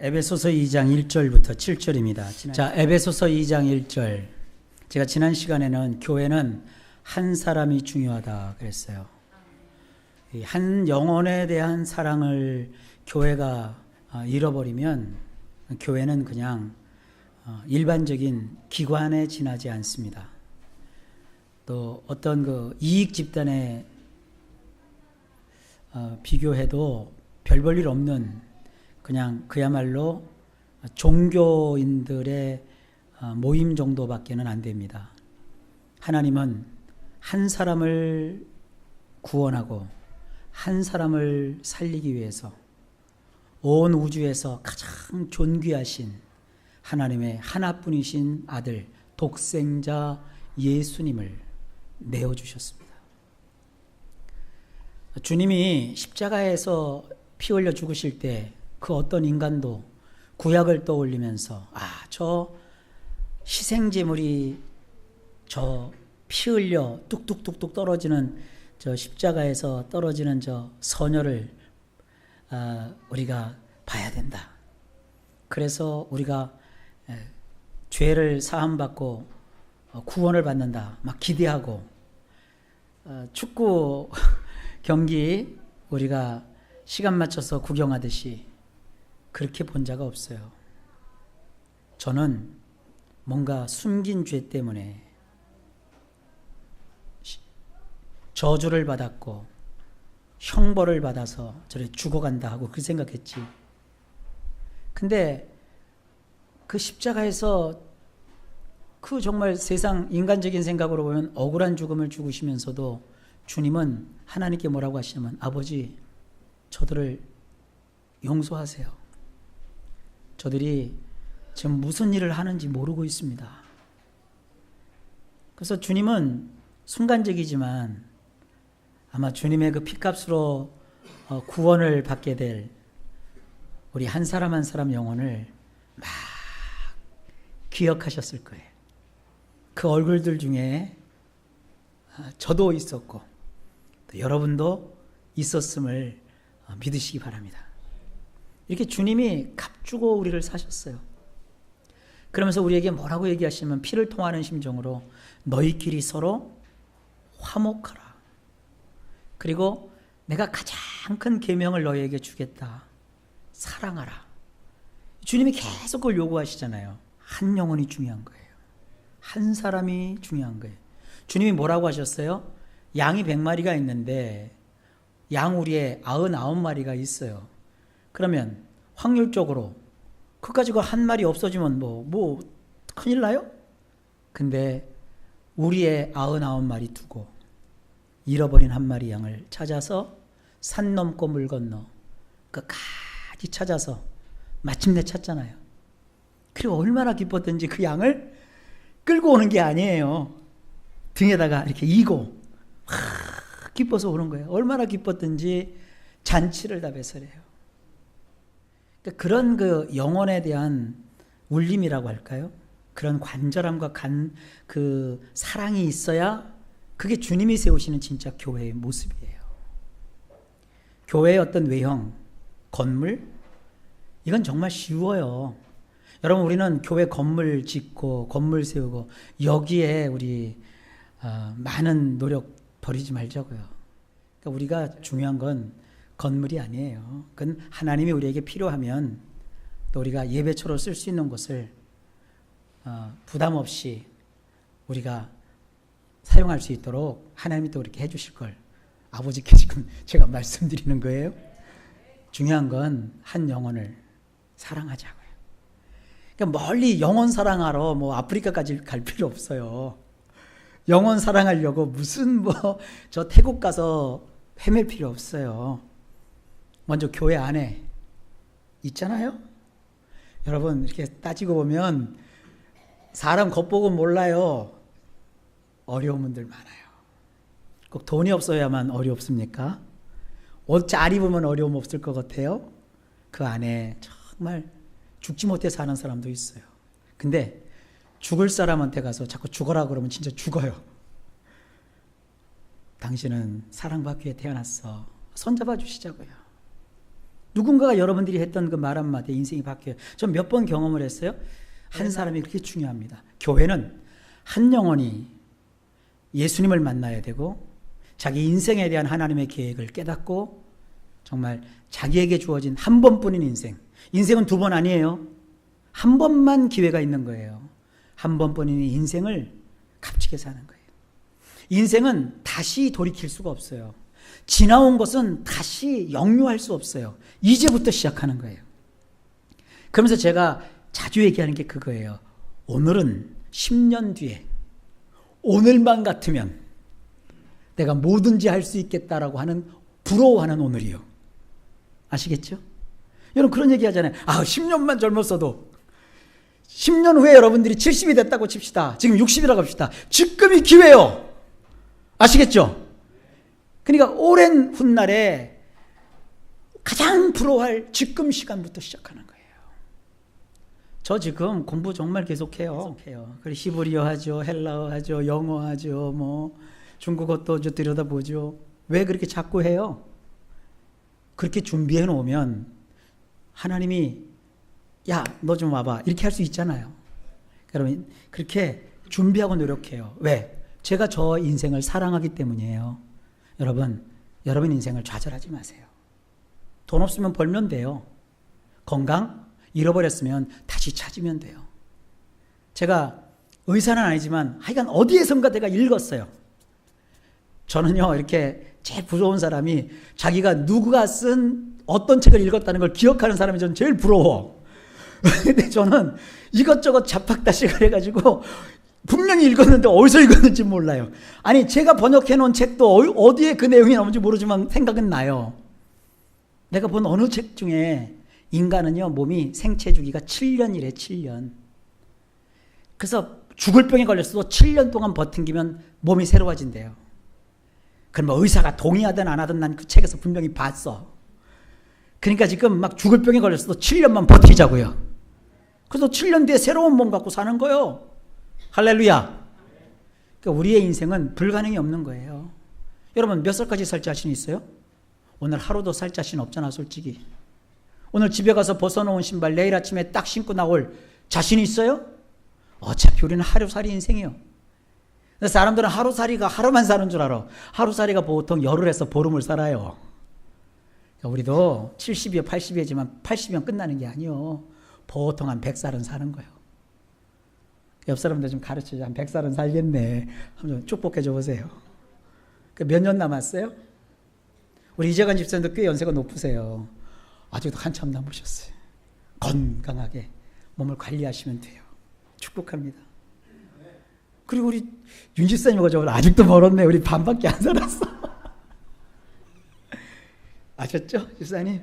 에베소서 2장 1절부터 7절입니다. 자, 에베소서 2장 1절. 제가 지난 시간에는 교회는 한 사람이 중요하다 그랬어요. 한 영혼에 대한 사랑을 교회가 잃어버리면 교회는 그냥 일반적인 기관에 지나지 않습니다. 또 어떤 그 이익 집단에 비교해도 별 볼 일 없는 그냥 그야말로 종교인들의 모임 정도밖에는 안 됩니다. 하나님은 한 사람을 구원하고 한 사람을 살리기 위해서 온 우주에서 가장 존귀하신 하나님의 하나뿐이신 아들 독생자 예수님을 내어주셨습니다. 주님이 십자가에서 피 흘려 죽으실 때 그 어떤 인간도 구약을 떠올리면서 저 희생제물이 저 피 흘려 뚝뚝뚝뚝 떨어지는 저 십자가에서 떨어지는 저 선혈을 우리가 봐야 된다. 그래서 우리가 죄를 사함받고 구원을 받는다. 막 기대하고 축구 경기 우리가 시간 맞춰서 구경하듯이 그렇게 본 자가 없어요. 저는 뭔가 숨긴 죄 때문에 저주를 받았고 형벌을 받아서 저래 죽어간다 하고 그렇게 생각했지. 근데 그 십자가에서 그 정말 세상 인간적인 생각으로 보면 억울한 죽음을 죽으시면서도 주님은 하나님께 뭐라고 하시냐면 아버지 저들을 용서하세요. 저들이 지금 무슨 일을 하는지 모르고 있습니다. 그래서 주님은 순간적이지만 아마 주님의 그 피값으로 구원을 받게 될 우리 한 사람 한 사람 영혼을 막 기억하셨을 거예요. 그 얼굴들 중에 저도 있었고 또 여러분도 있었음을 믿으시기 바랍니다. 이렇게 주님이 값주고 우리를 사셨어요. 그러면서 우리에게 뭐라고 얘기하시면 피를 통하는 심정으로 너희끼리 서로 화목하라. 그리고 내가 가장 큰 계명을 너희에게 주겠다. 사랑하라. 주님이 계속 그걸 요구하시잖아요. 한 영혼이 중요한 거예요. 한 사람이 중요한 거예요. 주님이 뭐라고 하셨어요? 양이 100마리가 있는데 양우리에 99마리가 있어요. 그러면 확률적으로 그까지 그 한 마리 없어지면 뭐 큰일 나요? 근데 우리의 99마리 두고 잃어버린 한 마리 양을 찾아서 산 넘고 물 건너 끝까지 찾아서 마침내 찾잖아요. 그리고 얼마나 기뻤던지 그 양을 끌고 오는 게 아니에요. 등에다가 이렇게 이고 기뻐서 오는 거예요. 얼마나 기뻤던지 잔치를 다 베서래요. 그런 그 영혼에 대한 울림이라고 할까요? 그런 관절함과 그 사랑이 있어야 그게 주님이 세우시는 진짜 교회의 모습이에요. 교회의 어떤 외형, 건물, 이건 정말 쉬워요. 여러분 우리는 교회 건물 짓고 건물 세우고 여기에 우리 많은 노력 버리지 말자고요. 그러니까 우리가 중요한 건 건물이 아니에요. 그건 하나님이 우리에게 필요하면 또 우리가 예배처로 쓸 수 있는 곳을 부담 없이 우리가 사용할 수 있도록 하나님이 또 이렇게 해주실 걸 아버지께 지금 제가 말씀드리는 거예요. 중요한 건 한 영혼을 사랑하자고요. 그러니까 멀리 영혼 사랑하러 아프리카까지 갈 필요 없어요. 영혼 사랑하려고 무슨 저 태국 가서 헤맬 필요 없어요. 먼저 교회 안에 있잖아요. 여러분 이렇게 따지고 보면 사람 겉보고 몰라요. 어려운 분들 많아요. 꼭 돈이 없어야만 어렵습니까? 옷 잘 입으면 어려움 없을 것 같아요. 그 안에 정말 죽지 못해 사는 사람도 있어요. 근데 죽을 사람한테 가서 자꾸 죽어라 그러면 진짜 죽어요. 당신은 사랑받기 위해 태어났어. 손잡아 주시자고요. 누군가가 여러분들이 했던 그 말 한마디에 인생이 바뀌어요. 전 몇 번 경험을 했어요. 한 사람이 그렇게 중요합니다. 교회는 한 영혼이 예수님을 만나야 되고 자기 인생에 대한 하나님의 계획을 깨닫고 정말 자기에게 주어진 한 번뿐인 인생은 두 번 아니에요. 한 번만 기회가 있는 거예요. 한 번뿐인 인생을 값지게 사는 거예요. 인생은 다시 돌이킬 수가 없어요. 지나온 것은 다시 역류할 수 없어요. 이제부터 시작하는 거예요. 그러면서 제가 자주 얘기하는 게 그거예요. 오늘은 10년 뒤에 오늘만 같으면 내가 뭐든지 할 수 있겠다라고 하는 부러워하는 오늘이요. 아시겠죠? 여러분 그런 얘기 하잖아요. 10년만 젊었어도 10년 후에 여러분들이 70이 됐다고 칩시다. 지금 60이라고 합시다. 지금이 기회요. 아시겠죠? 그러니까 오랜 훗날에 가장 부러워할 지금 시간부터 시작하는 거예요. 저 지금 공부 정말 계속해요. 그리고 히브리어 하죠, 헬라어 하죠, 영어 하죠, 뭐 중국어도 들여다보죠. 왜 그렇게 자꾸 해요? 그렇게 준비해 놓으면 하나님이 야, 너 좀 와봐 이렇게 할 수 있잖아요. 여러분 그렇게 준비하고 노력해요. 왜? 제가 저 인생을 사랑하기 때문이에요. 여러분 인생을 좌절하지 마세요. 돈 없으면 벌면 돼요. 건강 잃어버렸으면 다시 찾으면 돼요. 제가 의사는 아니지만 하여간 어디에선가 내가 읽었어요. 저는요 이렇게 제일 부러운 사람이 자기가 누구가 쓴 어떤 책을 읽었다는 걸 기억하는 사람이 저는 제일 부러워. 근데 저는 이것저것 잡학다식을 해가지고 분명히 읽었는데 어디서 읽었는지 몰라요. 아니 제가 번역해 놓은 책도 어디에 그 내용이 나오는지 모르지만 생각은 나요. 내가 본 어느 책 중에 인간은요 몸이 생체 주기가 7년이래. 7년. 그래서 죽을 병에 걸렸어도 7년 동안 버틴기면 몸이 새로워진대요. 그럼 뭐 의사가 동의하든 안 하든 난 그 책에서 분명히 봤어. 그러니까 지금 막 죽을 병에 걸렸어도 7년만 버티자고요. 그래서 7년 뒤에 새로운 몸 갖고 사는 거예요. 할렐루야. 그러니까 우리의 인생은 불가능이 없는 거예요. 여러분 몇 살까지 살 자신 있어요? 오늘 하루도 살 자신 없잖아 솔직히. 오늘 집에 가서 벗어놓은 신발 내일 아침에 딱 신고 나올 자신 있어요? 어차피 우리는 하루살이 인생이에요. 사람들은 하루살이가 하루만 사는 줄 알아. 하루살이가 보통 열흘에서 보름을 살아요. 우리도 70이요 80이지만 80이면 끝나는 게 아니요. 보통 한 100살은 사는 거예요. 옆 사람들 좀 가르치자. 한 100살은 살겠네. 한번 축복해 줘 보세요. 몇 년 남았어요? 우리 이재관 집사님도 꽤 연세가 높으세요. 아직도 한참 남으셨어요. 건강하게 몸을 관리하시면 돼요. 축복합니다. 그리고 우리 윤 집사님하고 저 아직도 멀었네. 우리 반밖에 안 살았어. 아셨죠? 집사님?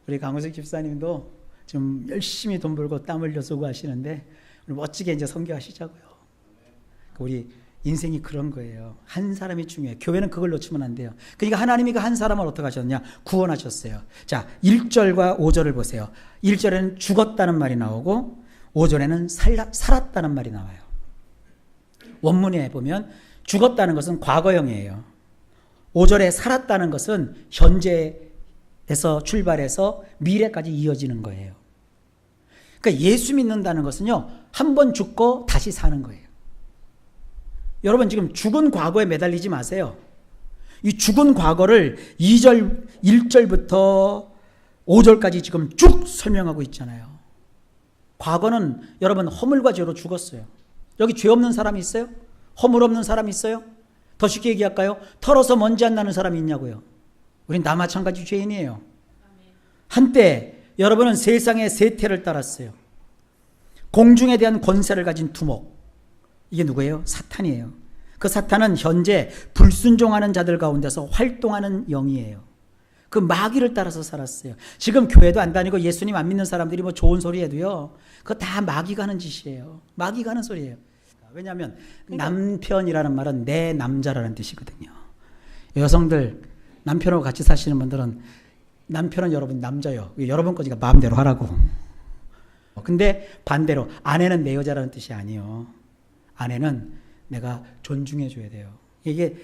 우리 강우석 집사님도 지금 열심히 돈 벌고 땀 흘려 쓰고 하시는데 우리 멋지게 이제 선교하시자고요. 우리 인생이 그런 거예요. 한 사람이 중요해요. 교회는 그걸 놓치면 안 돼요. 그러니까 하나님이 그 한 사람을 어떻게 하셨냐? 구원하셨어요. 자, 1절과 5절을 보세요. 1절에는 죽었다는 말이 나오고 5절에는 살았다는 말이 나와요. 원문에 보면 죽었다는 것은 과거형이에요. 5절에 살았다는 것은 현재에서 출발해서 미래까지 이어지는 거예요. 그러니까 예수 믿는다는 것은요, 한 번 죽고 다시 사는 거예요. 여러분 지금 죽은 과거에 매달리지 마세요. 이 죽은 과거를 1절부터 5절까지 지금 쭉 설명하고 있잖아요. 과거는 여러분 허물과 죄로 죽었어요. 여기 죄 없는 사람이 있어요? 허물 없는 사람이 있어요? 더 쉽게 얘기할까요? 털어서 먼지 안 나는 사람이 있냐고요. 우린 다 마찬가지 죄인이에요. 한때 여러분은 세상의 세태를 따랐어요. 공중에 대한 권세를 가진 두목. 이게 누구예요? 사탄이에요. 그 사탄은 현재 불순종하는 자들 가운데서 활동하는 영이에요. 그 마귀를 따라서 살았어요. 지금 교회도 안 다니고 예수님 안 믿는 사람들이 뭐 좋은 소리 해도요, 그거 다 마귀가 하는 짓이에요. 마귀가 하는 소리예요. 왜냐하면 남편이라는 말은 내 남자라는 뜻이거든요. 여성들 남편하고 같이 사시는 분들은 남편은 여러분 남자요. 여러분 거지가 마음대로 하라고. 근데 반대로 아내는 내 여자라는 뜻이 아니에요. 아내는 내가 존중해 줘야 돼요. 이게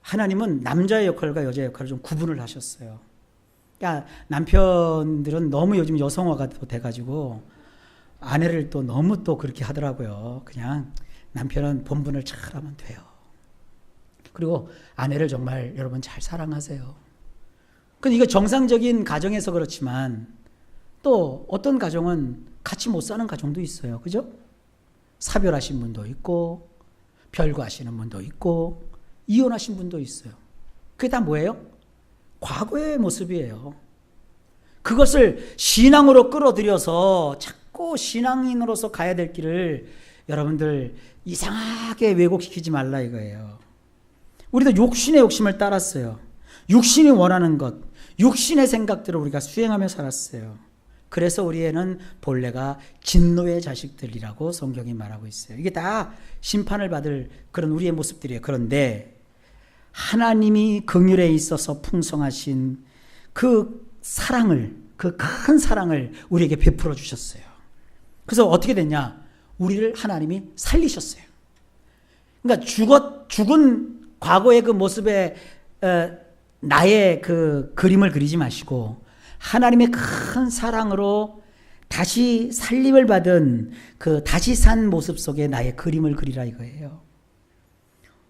하나님은 남자의 역할과 여자의 역할을 좀 구분을 하셨어요. 그러니까 남편들은 너무 요즘 여성화가 또 돼가지고 아내를 또 너무 또 그렇게 하더라고요. 그냥 남편은 본분을 잘하면 돼요. 그리고 아내를 정말 여러분 잘 사랑하세요. 근데 이거 정상적인 가정에서 그렇지만 또 어떤 가정은 같이 못 사는 가정도 있어요. 그죠? 사별하신 분도 있고 별거하시는 분도 있고 이혼하신 분도 있어요. 그게 다 뭐예요? 과거의 모습이에요. 그것을 신앙으로 끌어들여서 자꾸 신앙인으로서 가야 될 길을 여러분들 이상하게 왜곡시키지 말라 이거예요. 우리도 욕심의 욕심을 따랐어요. 육신이 원하는 것, 육신의 생각들을 우리가 수행하며 살았어요. 그래서 우리에는 본래가 진노의 자식들이라고 성경이 말하고 있어요. 이게 다 심판을 받을 그런 우리의 모습들이에요. 그런데 하나님이 긍휼에 있어서 풍성하신 그 사랑을, 그 큰 사랑을 우리에게 베풀어 주셨어요. 그래서 어떻게 됐냐? 우리를 하나님이 살리셨어요. 그러니까 죽은 과거의 그 모습에 나의 그 그림을 그리지 마시고 하나님의 큰 사랑으로 다시 살림을 받은 그 다시 산 모습 속에 나의 그림을 그리라 이거예요.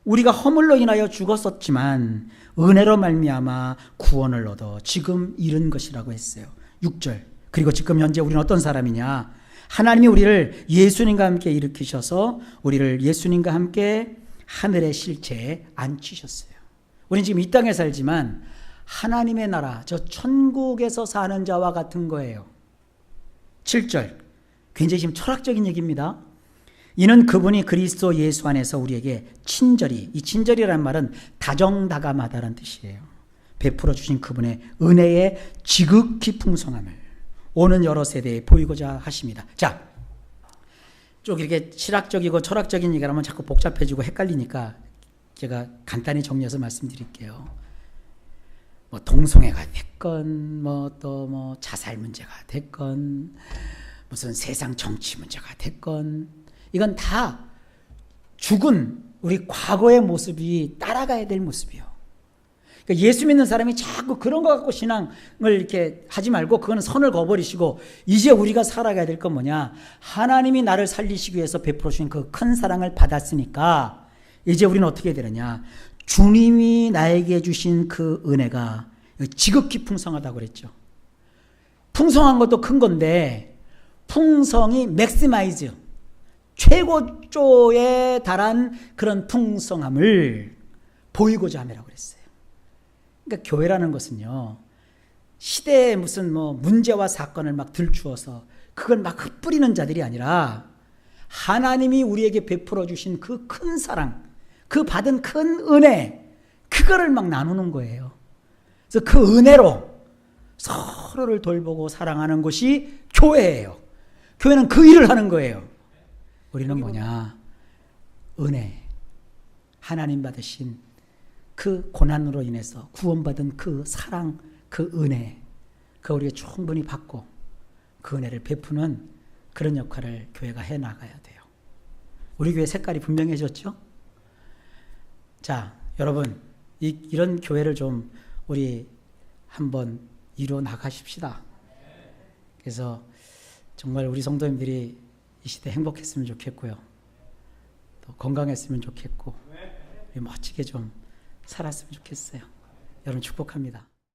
우리가 허물로 인하여 죽었었지만 은혜로 말미암아 구원을 얻어 지금 이른 것이라고 했어요. 6절. 그리고 지금 현재 우리는 어떤 사람이냐? 하나님이 우리를 예수님과 함께 일으키셔서 우리를 예수님과 함께 하늘의 실체에 앉히셨어요. 우리는 지금 이 땅에 살지만 하나님의 나라, 저 천국에서 사는 자와 같은 거예요. 7절. 굉장히 지금 철학적인 얘기입니다. 이는 그분이 그리스도 예수 안에서 우리에게 친절히, 이 친절이라는 말은 다정다감하다는 뜻이에요. 베풀어 주신 그분의 은혜의 지극히 풍성함을 오는 여러 세대에 보이고자 하십니다. 자, 쭉 이렇게 실학적이고 철학적인 얘기를 하면 자꾸 복잡해지고 헷갈리니까 제가 간단히 정리해서 말씀드릴게요. 뭐 동성애가 됐건 또 자살 문제가 됐건 무슨 세상 정치 문제가 됐건 이건 다 죽은 우리 과거의 모습이 따라가야 될 모습이에요. 그러니까 예수 믿는 사람이 자꾸 그런 거 갖고 신앙을 이렇게 하지 말고 그거는 선을 그어버리시고 이제 우리가 살아가야 될 건 뭐냐? 하나님이 나를 살리시기 위해서 베풀어 주신 그 큰 사랑을 받았으니까 이제 우리는 어떻게 해야 되느냐? 주님이 나에게 주신 그 은혜가 지극히 풍성하다고 그랬죠. 풍성한 것도 큰 건데 풍성이 맥시마이즈, 최고조에 달한 그런 풍성함을 보이고자 함이라고 그랬어요. 그러니까 교회라는 것은요, 시대에 무슨 문제와 사건을 막 들추어서 그걸 막 흩뿌리는 자들이 아니라 하나님이 우리에게 베풀어 주신 그 큰 사랑, 그 받은 큰 은혜, 그거를 막 나누는 거예요. 그래서 그 은혜로 서로를 돌보고 사랑하는 것이 교회예요. 교회는 그 일을 하는 거예요. 우리는 뭐냐? 은혜, 하나님 받으신 그 고난으로 인해서 구원받은 그 사랑, 그 은혜, 그 우리가 충분히 받고 그 은혜를 베푸는 그런 역할을 교회가 해나가야 돼요. 우리 교회 색깔이 분명해졌죠? 자, 여러분, 이런 교회를 좀 우리 한번 이루어 나가십시다. 그래서 정말 우리 성도님들이 이 시대 행복했으면 좋겠고요. 또 건강했으면 좋겠고, 멋지게 좀 살았으면 좋겠어요. 여러분 축복합니다.